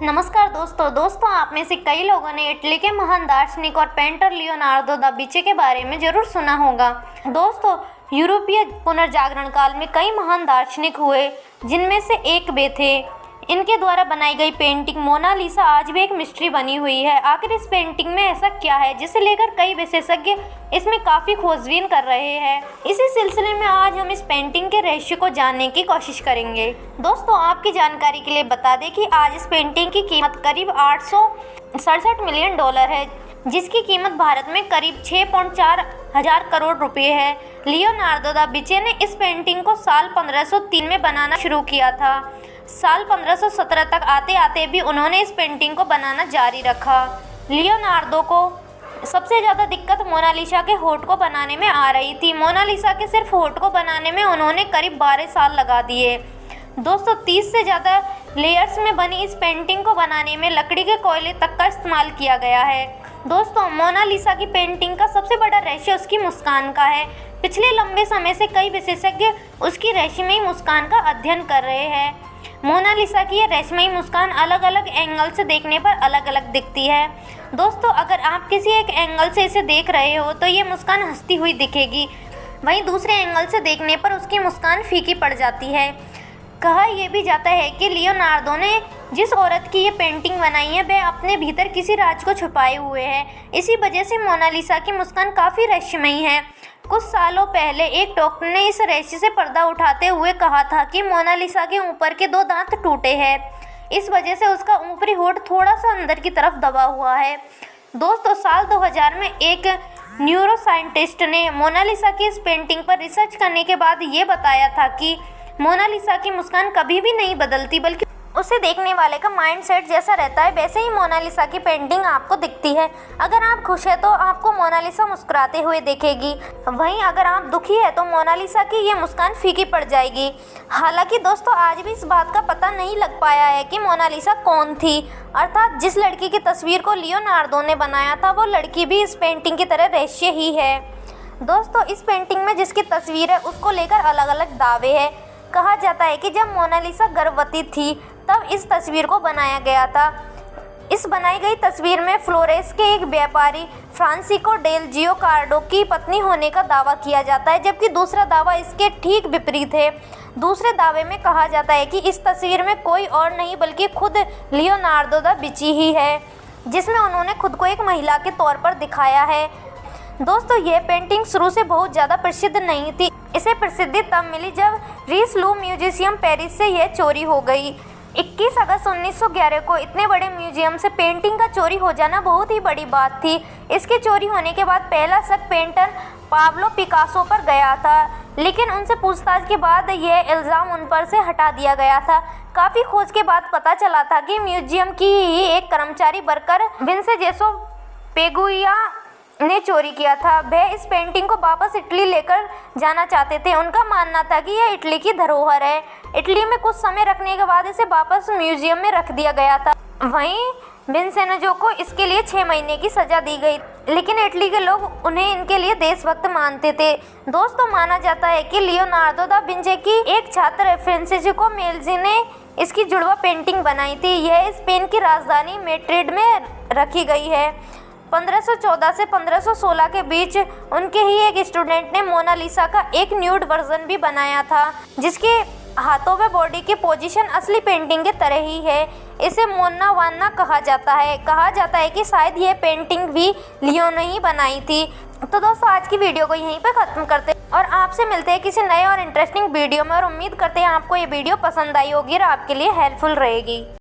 नमस्कार दोस्तों आप में से कई लोगों ने इटली के महान दार्शनिक और पेंटर लियोनार्दो दा विंची के बारे में जरूर सुना होगा। दोस्तों, यूरोपीय पुनर्जागरण काल में कई महान दार्शनिक हुए, जिनमें से एक वे थे। इनके द्वारा बनाई गई पेंटिंग मोनालिसा आज भी एक मिस्ट्री बनी हुई है। आखिर इस पेंटिंग में ऐसा क्या है जिसे लेकर कई विशेषज्ञ इसमें काफ़ी खोजबीन कर रहे हैं। इसी सिलसिले में आज हम इस पेंटिंग के रहस्य को जानने की कोशिश करेंगे। दोस्तों, आपकी जानकारी के लिए बता दें कि आज इस पेंटिंग की कीमत करीब $867 मिलियन है, जिसकी कीमत भारत में करीब 6.4 हजार करोड़ रुपए है। लियोनार्दो दा विंची ने इस पेंटिंग को साल 1503 में बनाना शुरू किया था। साल 1517 तक आते आते भी उन्होंने इस पेंटिंग को बनाना जारी रखा। लियोनार्दो को सबसे ज़्यादा दिक्कत मोनालिसा के होठ को बनाने में आ रही थी। मोनालिसा के सिर्फ होठ को बनाने में उन्होंने करीब 12 साल लगा दिए। दोस्तों, 30 से ज़्यादा लेयर्स में बनी इस पेंटिंग को बनाने में लकड़ी के कोयले तक का इस्तेमाल किया गया है। दोस्तों, मोनालिसा की पेंटिंग का सबसे बड़ा रहस्य उसकी मुस्कान का है। पिछले लंबे समय से कई विशेषज्ञ उसकी रहस्यमयी मुस्कान का अध्ययन कर रहे हैं। मोनालिसा की यह रहस्यमयी मुस्कान अलग अलग एंगल से देखने पर अलग अलग दिखती है। दोस्तों, अगर आप किसी एक एंगल से इसे देख रहे हो तो ये मुस्कान हंसती हुई दिखेगी, वहीं दूसरे एंगल से देखने पर उसकी मुस्कान फीकी पड़ जाती है। कहा यह भी जाता है कि लियोनार्दो ने जिस औरत की ये पेंटिंग बनाई है वह अपने भीतर किसी राज को छुपाए हुए है। इसी वजह से मोनालिसा की मुस्कान काफ़ी रहस्यमयी है। कुछ सालों पहले एक डॉक्टर ने इस रहस्य से पर्दा उठाते हुए कहा था कि मोनालिसा के ऊपर के 2 दांत टूटे हैं। इस वजह से उसका ऊपरी होठ थोड़ा सा अंदर की तरफ दबा हुआ है। दोस्तों, साल 2000 में एक न्यूरोसाइंटिस्ट ने मोनालिसा की इस पेंटिंग पर रिसर्च करने के बाद ये बताया था कि मोनालिसा की मुस्कान कभी भी नहीं बदलती, बल्कि उसे देखने वाले का माइंडसेट जैसा रहता है वैसे ही मोनालिसा की पेंटिंग आपको दिखती है। अगर आप खुश हैं तो आपको मोनालिसा मुस्कुराते हुए दिखेगी, वहीं अगर आप दुखी है तो मोनालिसा की ये मुस्कान फीकी पड़ जाएगी। हालांकि दोस्तों, आज भी इस बात का पता नहीं लग पाया है कि मोनालिसा कौन थी, अर्थात जिस लड़की की तस्वीर को लियोनार्दो ने बनाया था वो लड़की भी इस पेंटिंग की तरह रहस्य ही है। दोस्तों, इस पेंटिंग में जिसकी तस्वीर है उसको लेकर अलग अलग दावे हैं। कहा जाता है कि जब मोनालिसा गर्भवती थी तब इस तस्वीर को बनाया गया था। इस बनाई गई तस्वीर में फ्लोरेंस के एक व्यापारी फ्रांसिस्को डेल जियोकार्डो की पत्नी होने का दावा किया जाता है, जबकि दूसरा दावा इसके ठीक विपरीत है। दूसरे दावे में कहा जाता है कि इस तस्वीर में कोई और नहीं बल्कि खुद लियोनार्दो दा विंची ही है, जिसमें उन्होंने खुद को एक महिला के तौर पर दिखाया है। दोस्तों, यह पेंटिंग शुरू से बहुत ज़्यादा प्रसिद्ध नहीं थी। इसे प्रसिद्धि तब मिली जब रिसलू म्यूजियम पेरिस से यह चोरी हो गई। 21 अगस्त 1911 को इतने बड़े म्यूजियम से पेंटिंग का चोरी हो जाना बहुत ही बड़ी बात थी। इसके चोरी होने के बाद पहला शक पेंटर पाब्लो पिकासो पर गया था, लेकिन उनसे पूछताछ के बाद यह इल्ज़ाम उन पर से हटा दिया गया था। काफ़ी खोज के बाद पता चला था कि म्यूजियम की ही एक कर्मचारी वर्कर विंसेंजो पेगुइया ने चोरी किया था। वह इस पेंटिंग को वापस इटली लेकर जाना चाहते थे। उनका मानना था कि यह इटली की धरोहर है। इटली में कुछ समय रखने के बाद इसे वापस म्यूजियम में रख दिया गया था। वहीं विंसेंजो को इसके लिए 6 महीने की सज़ा दी गई, लेकिन इटली के लोग उन्हें इनके लिए देशभक्त मानते थे। दोस्तों, माना जाता है कि लियोनार्दो दा विंची की एक छात्र फ्रांसिस्को मेल्ज़ी ने इसकी जुड़वा पेंटिंग बनाई थी। यह स्पेन की राजधानी मैड्रिड में रखी गई है। 1514 से 1516 के बीच उनके ही एक स्टूडेंट ने मोनालिसा का एक न्यूड वर्जन भी बनाया था, जिसके हाथों व बॉडी की पोजीशन असली पेंटिंग के तरह ही है। इसे मोना वाना कहा जाता है। कहा जाता है कि शायद यह पेंटिंग भी लियो ने ही बनाई थी। तो दोस्तों, आज की वीडियो को यहीं पे ख़त्म करते हैं और आपसे मिलते हैं किसी नए और इंटरेस्टिंग वीडियो में, और उम्मीद करते हैं आपको ये वीडियो पसंद आई होगी और आपके लिए हेल्पफुल रहेगी।